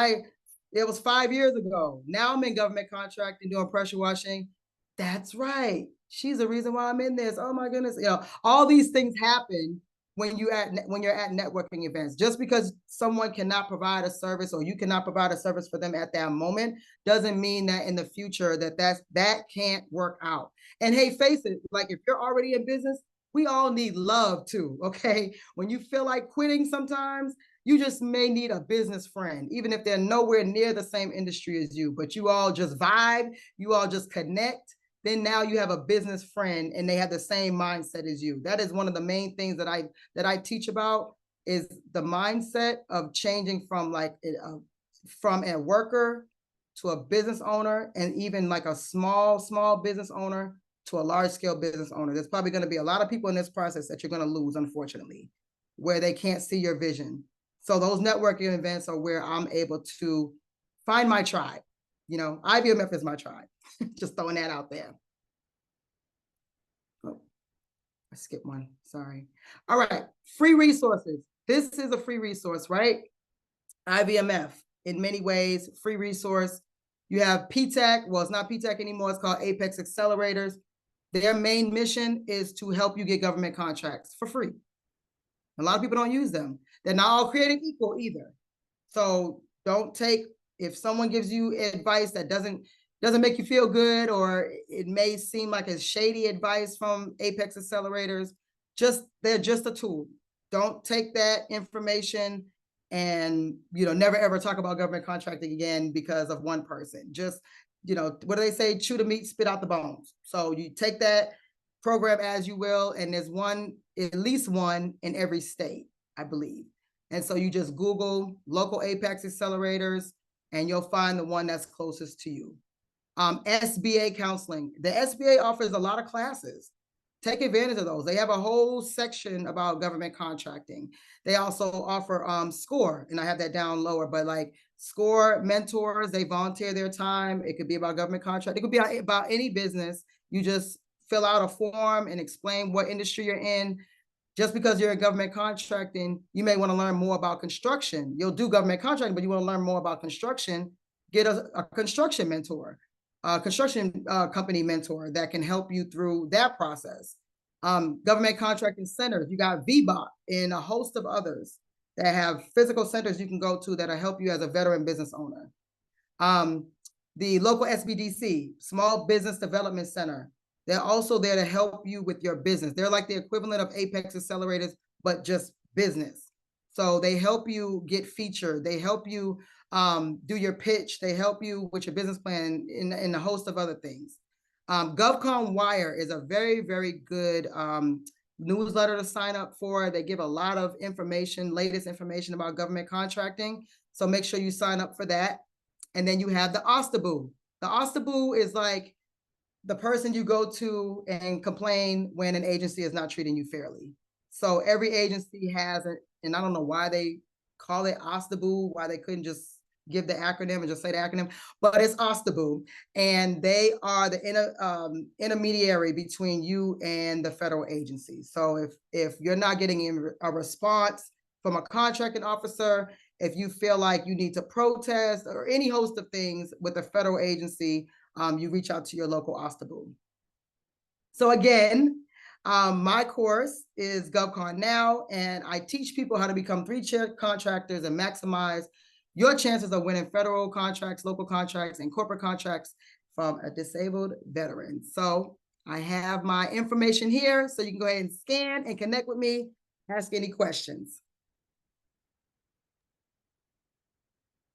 it was 5 years ago. Now I'm in government contracting doing pressure washing. That's right. She's the reason why I'm in this. Oh my goodness. All these things happen when you're at networking events. Just because someone cannot provide a service, or you cannot provide a service for them at that moment, doesn't mean that in the future that can't work out. And hey, face it, like if you're already in business, we all need love too, okay? When you feel like quitting sometimes, you just may need a business friend, even if they're nowhere near the same industry as you, but you all just vibe, you all just connect. Then now you have a business friend and they have the same mindset as you. That is one of the main things that I teach about, is the mindset of changing from from a worker to a business owner, and even like a small business owner to a large scale business owner. There's probably going to be a lot of people in this process that you're going to lose, unfortunately, where they can't see your vision. So those networking events are where I'm able to find my tribe. IVMF is my tribe. Just throwing that out there. Oh, I skipped one. Sorry. All right. Free resources. This is a free resource, right? IVMF, in many ways, free resource. You have PTAC. Well, it's not PTAC anymore. It's called Apex Accelerators. Their main mission is to help you get government contracts for free. A lot of people don't use them. They're not all created equal either. So don't take, if someone gives you advice that doesn't make you feel good, or it may seem like it's shady advice from Apex Accelerators, they're just a tool. Don't take that information and never ever talk about government contracting again because of one person. Just, what do they say? Chew the meat, spit out the bones. So you take that program as you will, and there's at least one in every state, I believe. And so you just Google local Apex Accelerators and you'll find the one that's closest to you. SBA counseling. The SBA offers a lot of classes. Take advantage of those. They have a whole section about government contracting. They also offer SCORE, and I have that down lower, but like SCORE mentors, they volunteer their time. It could be about government contract. It could be about any business. You just fill out a form and explain what industry you're in. Just because you're in government contracting, you may want to learn more about construction. You'll do government contracting, but you want to learn more about construction. Get a construction mentor, a construction company mentor that can help you through that process. Government contracting centers, you got VBOT and a host of others that have physical centers you can go to that'll help you as a veteran business owner. The local SBDC, Small Business Development Center, they're also there to help you with your business. They're like the equivalent of Apex Accelerators, but just business. So they help you get featured. They help you do your pitch. They help you with your business plan in a host of other things. GovCon Wire is a very, very good newsletter to sign up for. They give a lot of information, latest information about government contracting. So make sure you sign up for that. And then you have the OSTABU. The OSTABU is like the person you go to and complain when an agency is not treating you fairly. So every agency has it, and I don't know why they call it OSTABU, why they couldn't just give the acronym and just say the acronym, but it's OSTABU, and they are the intermediary between you and the federal agency. So if you're not getting a response from a contracting officer, if you feel like you need to protest or any host of things with the federal agency, you reach out to your local OSTABU. So again, my course is GovCon Now, and I teach people how to become 3-tier contractors and maximize your chances of winning federal contracts, local contracts, and corporate contracts from a disabled veteran. So I have my information here, so you can go ahead and scan and connect with me, ask any questions.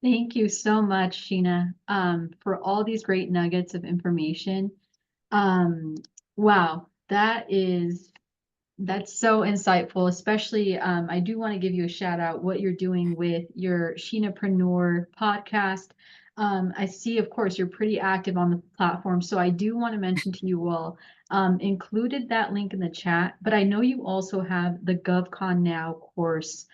Thank you so much, Sheena, for all these great nuggets of information. Wow, that's so insightful, especially I do want to give you a shout out what you're doing with your Sheenapreneur podcast. I see, of course, you're pretty active on the platform, so I do want to mention to you all, included that link in the chat, but I know you also have the GovCon Now course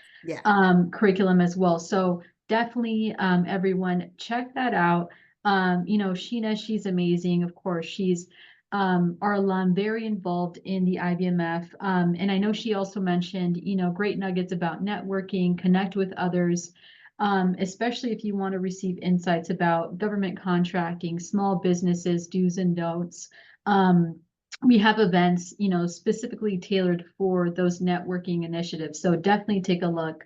curriculum as well. So definitely, everyone check that out. Sheena, she's amazing. Of course, she's our alum, very involved in the IVMF. And I know she also mentioned, great nuggets about networking, connect with others, especially if you want to receive insights about government contracting, small businesses, do's and don'ts. We have events, specifically tailored for those networking initiatives. So definitely take a look.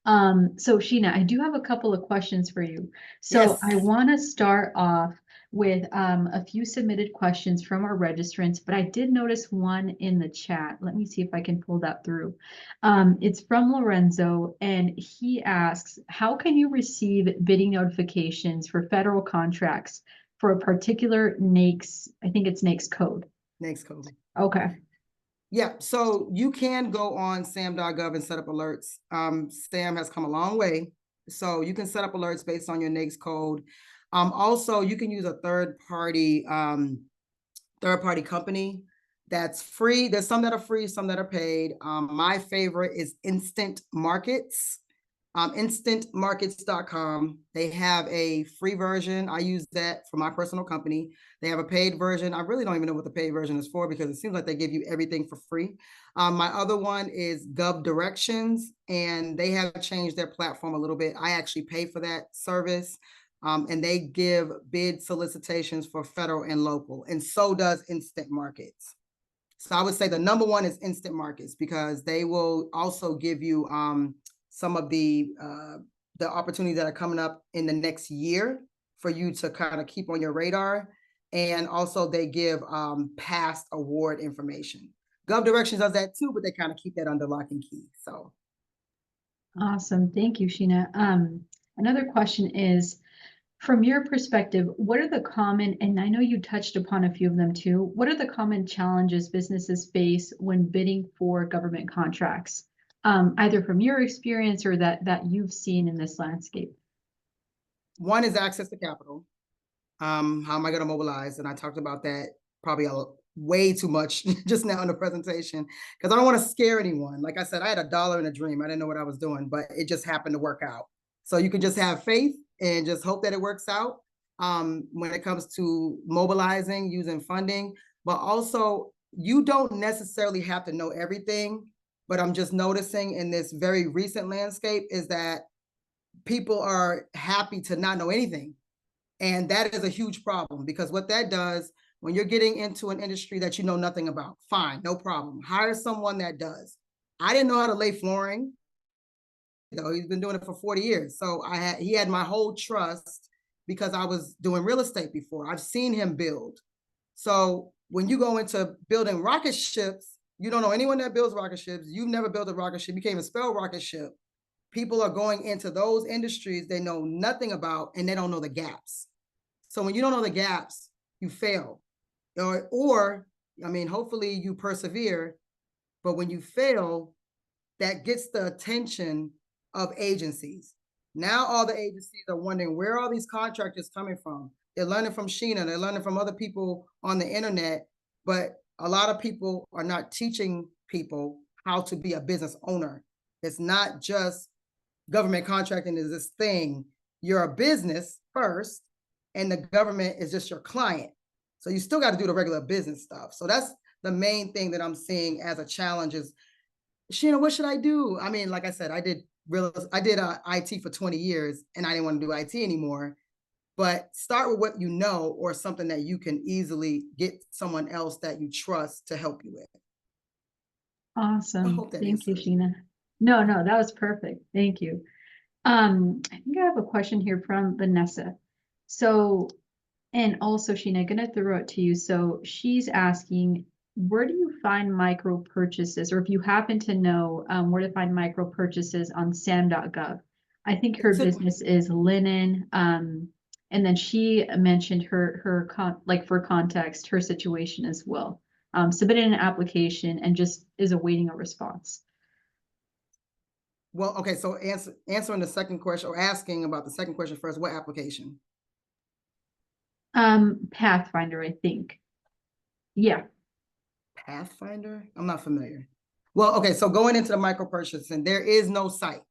So Sheena, I do have a couple of questions for you. So Yes. I want to start off with a few submitted questions from our registrants, but I did notice one in the chat. Let me see if I can pull that through. It's from Lorenzo, and he asks, how can you receive bidding notifications for federal contracts for a particular NAICS, I think it's NAICS code? NAICS code. Okay. Yeah, so you can go on sam.gov and set up alerts. SAM has come a long way. So you can set up alerts based on your NAICS code. Also, you can use a third-party company that's free. There's some that are free, some that are paid. My favorite is Instant Markets. Instantmarkets.com. They have a free version. I use that for my personal company. They have a paid version. I really don't even know what the paid version is for because it seems like they give you everything for free. My other one is Gov Directions, and they have changed their platform a little bit. I actually pay for that service. And they give bid solicitations for federal and local, and so does Instant Markets. So I would say the number one is Instant Markets because they will also give you some of the opportunities that are coming up in the next year for you to kind of keep on your radar. And also they give past award information. Gov Directions does that too, but they kind of keep that under lock and key. So awesome. Thank you, Sheena. Another question is, from your perspective, what are the common, and I know you touched upon a few of them too, what are the common challenges businesses face when bidding for government contracts, either from your experience or that you've seen in this landscape? One is access to capital. How am I going to mobilize? And I talked about that probably way too much just now in the presentation because I don't want to scare anyone. Like I said, I had $1 in a dream. I didn't know what I was doing, but it just happened to work out. So you can just have faith and just hope that it works out when it comes to mobilizing, using funding. But also, you don't necessarily have to know everything. But I'm just noticing in this very recent landscape is that people are happy to not know anything. And that is a huge problem because what that does, when you're getting into an industry that you know nothing about, fine, no problem. Hire someone that does. I didn't know how to lay flooring, though. He's been doing it for 40 years. So he had my whole trust because I was doing real estate before. I've seen him build. So when you go into building rocket ships, you don't know anyone that builds rocket ships. You've never built a rocket ship. You can't even spell rocket ship. People are going into those industries they know nothing about and they don't know the gaps. So when you don't know the gaps, you fail. Or I mean, hopefully you persevere, but when you fail, that gets the attention of agencies. Now all the agencies are wondering where are these contractors coming from? They're learning from Sheena, they're learning from other people on the internet, but a lot of people are not teaching people how to be a business owner. It's not just government contracting is this thing. You're a business first, and the government is just your client. So you still got to do the regular business stuff. So that's the main thing that I'm seeing as a challenge is, Sheena, what should I do? I mean, like I said, I did IT for 20 years and I didn't want to do IT anymore. But start with what you know or something that you can easily get someone else that you trust to help you with. Awesome. hope that Thank you, answers. Sheena. No, that was perfect. Thank you. I think I have a question here from Vanessa. So, and also Sheena, gonna throw it to you. So she's asking, where do you find micro purchases, or if you happen to know where to find micro purchases on sam.gov? I think her business is linen. And then she mentioned like for context, her situation as well. Submitted an application and just is awaiting a response. Well, okay, so answering the second question or asking about the second question first, what application? Pathfinder, I think. Yeah. Pathfinder? I'm not familiar. Well, okay, so going into the micro purchasing, there is no site.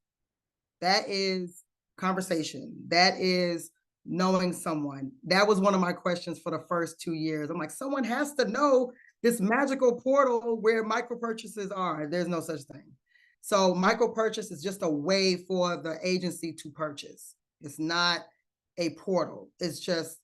That is conversation. That is knowing someone. That was one of my questions for the first 2 years. I'm like, someone has to know this magical portal where micro purchases are. There's no such thing. So micro purchase is just a way for the agency to purchase. It's not a portal. It's just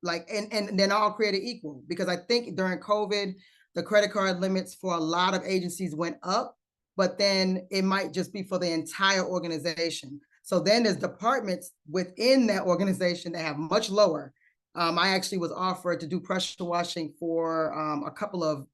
like, and they're not all created equal, because I think during COVID, the credit card limits for a lot of agencies went up, but then it might just be for the entire organization. So then there's departments within that organization that have much lower. I actually was offered to do pressure washing for a couple of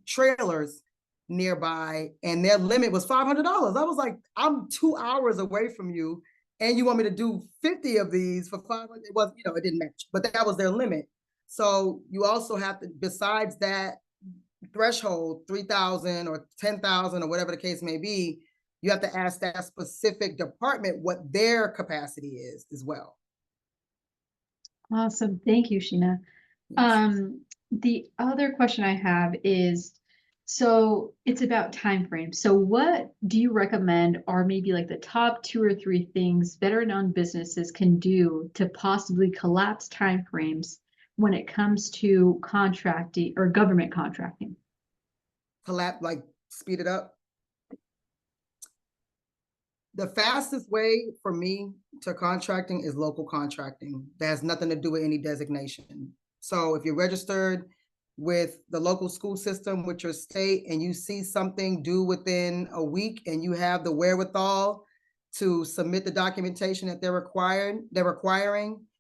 trailers nearby, and their limit was $500. I was like, I'm 2 hours away from you, and you want me to do 50 of these for 500? It was, it didn't match, but that was their limit. So you also have to, besides that threshold, 3,000 or 10,000 or whatever the case may be, you have to ask that specific department what their capacity is as well. Awesome. Thank you, Sheena. Yes. The other question I have is, so it's about time frame. So what do you recommend are maybe like the top 2 or 3 things veteran-owned businesses can do to possibly collapse time frames when it comes to contracting or government contracting? Like speed it up. The fastest way for me to contracting is local contracting. That has nothing to do with any designation. So if you're registered with the local school system, with your state, and you see something due within a week and you have the wherewithal to submit the documentation that they're requiring,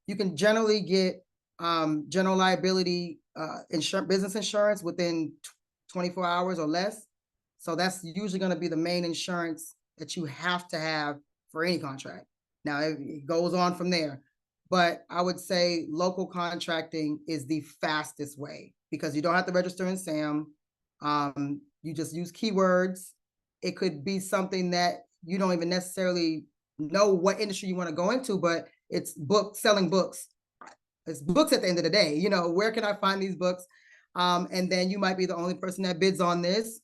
you can generally get general liability business insurance within 24 hours or less. So that's usually going to be the main insurance that you have to have for any contract. Now it goes on from there, but I would say local contracting is the fastest way, because you don't have to register in SAM. You just use keywords. It could be something that you don't even necessarily know what industry you want to go into, but it's selling books. It's books at the end of the day. Where can I find these books? And then you might be the only person that bids on this,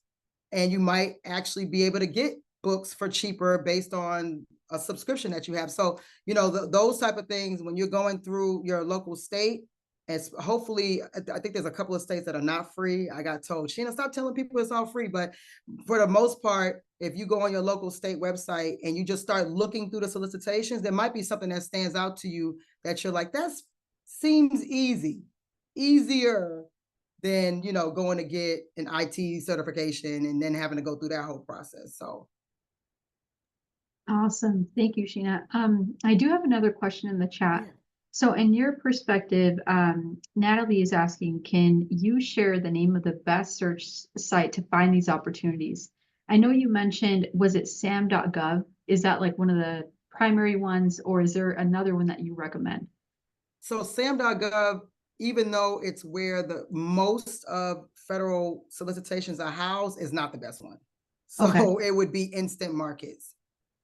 and you might actually be able to get books for cheaper based on a subscription that you have. So, those type of things, when you're going through your local state, it's hopefully, I think there's a couple of states that are not free. I got told, Sheena, stop telling people it's all free. But for the most part, if you go on your local state website and you just start looking through the solicitations, there might be something that stands out to you that you're like, that seems easier than, going to get an IT certification and then having to go through that whole process. So. Awesome. Thank you, Sheena. I do have another question in the chat. Yeah. So in your perspective, Natalie is asking, can you share the name of the best search site to find these opportunities? I know you mentioned, was it sam.gov? Is that like one of the primary ones, or is there another one that you recommend? So sam.gov, even though it's where the most of federal solicitations are housed, is not the best one. So okay. It would be Instant Markets.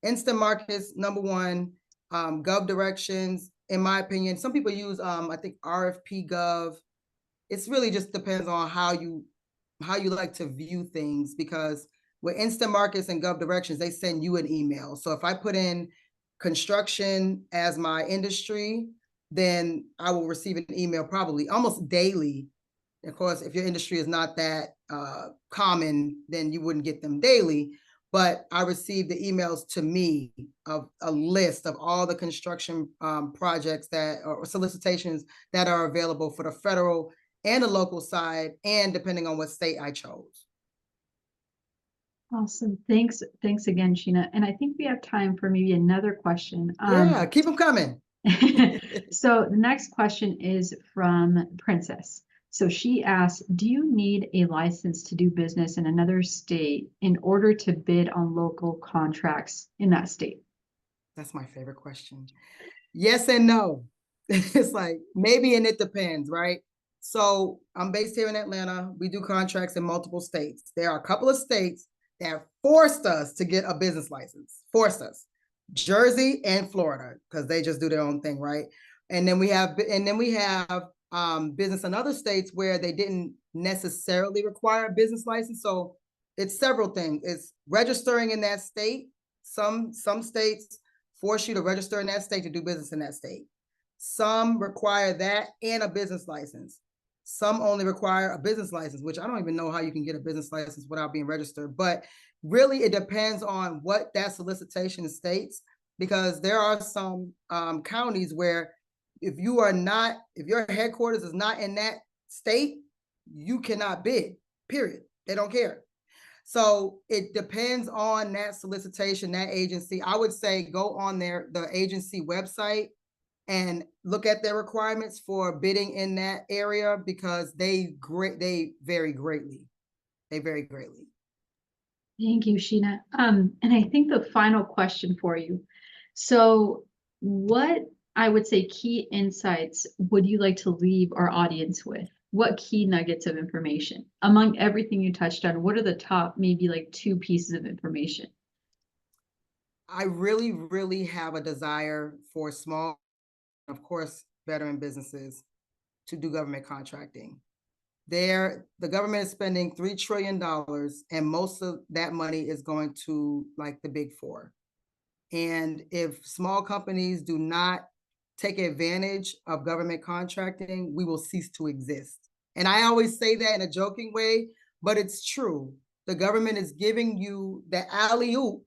Instant Markets, number one. Gov Directions, in my opinion, some people use I think RFP Gov. It's really just depends on how you like to view things, because with Instant Markets and Gov Directions, they send you an email. So if I put in construction as my industry, then I will receive an email probably almost daily. Of course, if your industry is not that common, then you wouldn't get them daily. But I received the emails to me of a list of all the construction projects that or solicitations that are available for the federal and the local side, and depending on what state I chose. Awesome. Thanks. Thanks again, Sheena. And I think we have time for maybe another question. Yeah, keep them coming. So the next question is from Princess. So she asks, do you need a license to do business in another state in order to bid on local contracts in that state? That's my favorite question. Yes and no. It's like maybe and it depends, right? So I'm based here in Atlanta. We do contracts in multiple states. There are a couple of states that forced us to get a business license, forced us. Jersey and Florida, because they just do their own thing, right? And then we have business in other states where they didn't necessarily require a business license. So it's several things. It's registering in that state. Some states force you to register in that state to do business in that state. Some require that and a business license. Some only require a business license, which I don't even know how you can get a business license without being registered. But really, it depends on what that solicitation states, because there are some counties where if your headquarters is not in that state, you cannot bid, period. They don't care. So it depends on that solicitation, that agency. I would say go on the agency website and look at their requirements for bidding in that area, because they vary greatly. They vary greatly. Thank you, Sheena. And I think the final question for you. So what I would say key insights would you like to leave our audience with? What key nuggets of information among everything you touched on? What are the top, maybe like 2 pieces of information? I really, really have a desire for small, of course, veteran businesses to do government contracting. The government is spending $3 trillion, and most of that money is going to like the big 4. And if small companies do not take advantage of government contracting, we will cease to exist. And I always say that in a joking way, but it's true. The government is giving you the alley-oop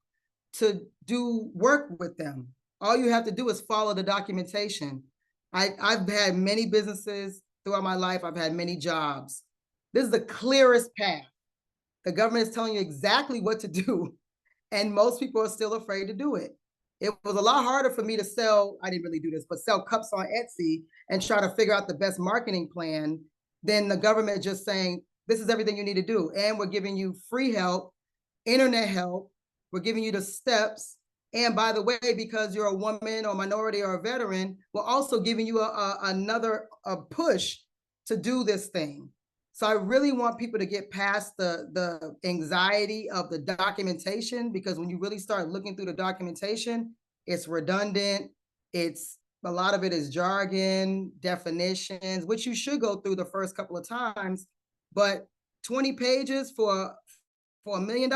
to do work with them. All you have to do is follow the documentation. I've had many businesses throughout my life. I've had many jobs. This is the clearest path. The government is telling you exactly what to do, and most people are still afraid to do it. It was a lot harder for me to sell, I didn't really do this, but sell cups on Etsy and try to figure out the best marketing plan than the government just saying, this is everything you need to do. And we're giving you free help, internet help. We're giving you the steps. And by the way, because you're a woman or minority or a veteran, we're also giving you another push to do this thing. So I really want people to get past the anxiety of the documentation, because when you really start looking through the documentation, it's redundant. A lot of it is jargon, definitions, which you should go through the first couple of times. But 20 pages for $1 million,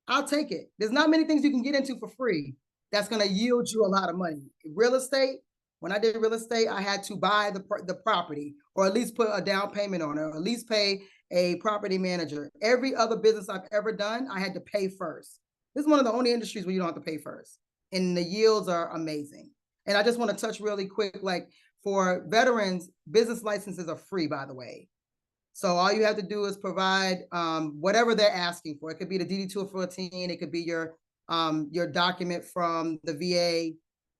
I'll take it. There's not many things you can get into for free that's going to yield you a lot of money. Real estate, when I did real estate, I had to buy the property, or at least put a down payment on it, or at least pay a property manager. Every other business I've ever done, I had to pay first. This is one of the only industries where you don't have to pay first. And the yields are amazing. And I just want to touch really quick, like for veterans, business licenses are free, by the way. So all you have to do is provide whatever they're asking for. It could be the DD-214, it could be your document from the VA.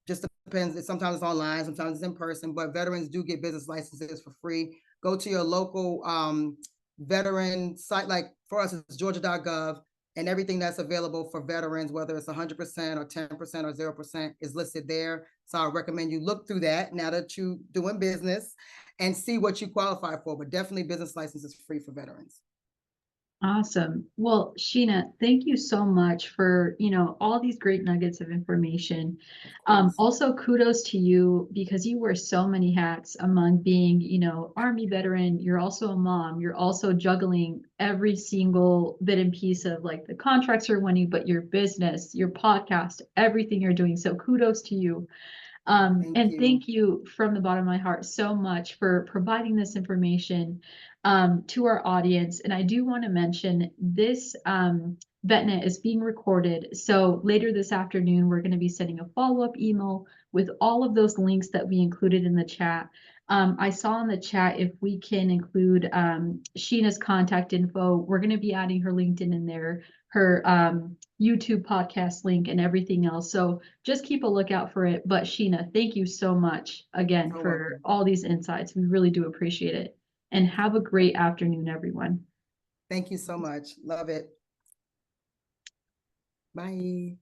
Just depends. Sometimes it's online, sometimes it's in person, but veterans do get business licenses for free. Go to your local veteran site, like for us, it's georgia.gov, and everything that's available for veterans, whether it's 100% or 10% or 0%, is listed there. So I recommend you look through that now that you're doing business and see what you qualify for, but definitely business license is free for veterans. Awesome. Well, Sheena, thank you so much for, all these great nuggets of information. Of course. Also kudos to you because you wear so many hats among being, Army veteran. You're also a mom. You're also juggling every single bit and piece of like the contracts you're winning, but your business, your podcast, everything you're doing. So kudos to you. And thank you from the bottom of my heart so much for providing this information to our audience. And I do want to mention this VetNet is being recorded. So later this afternoon, we're going to be sending a follow-up email with all of those links that we included in the chat. I saw in the chat if we can include Sheena's contact info. We're going to be adding her LinkedIn in there, her YouTube podcast link, and everything else. So just keep a lookout for it. But Sheena, thank you so much again for all these insights. We really do appreciate it. And have a great afternoon, everyone. Thank you so much. Love it. Bye.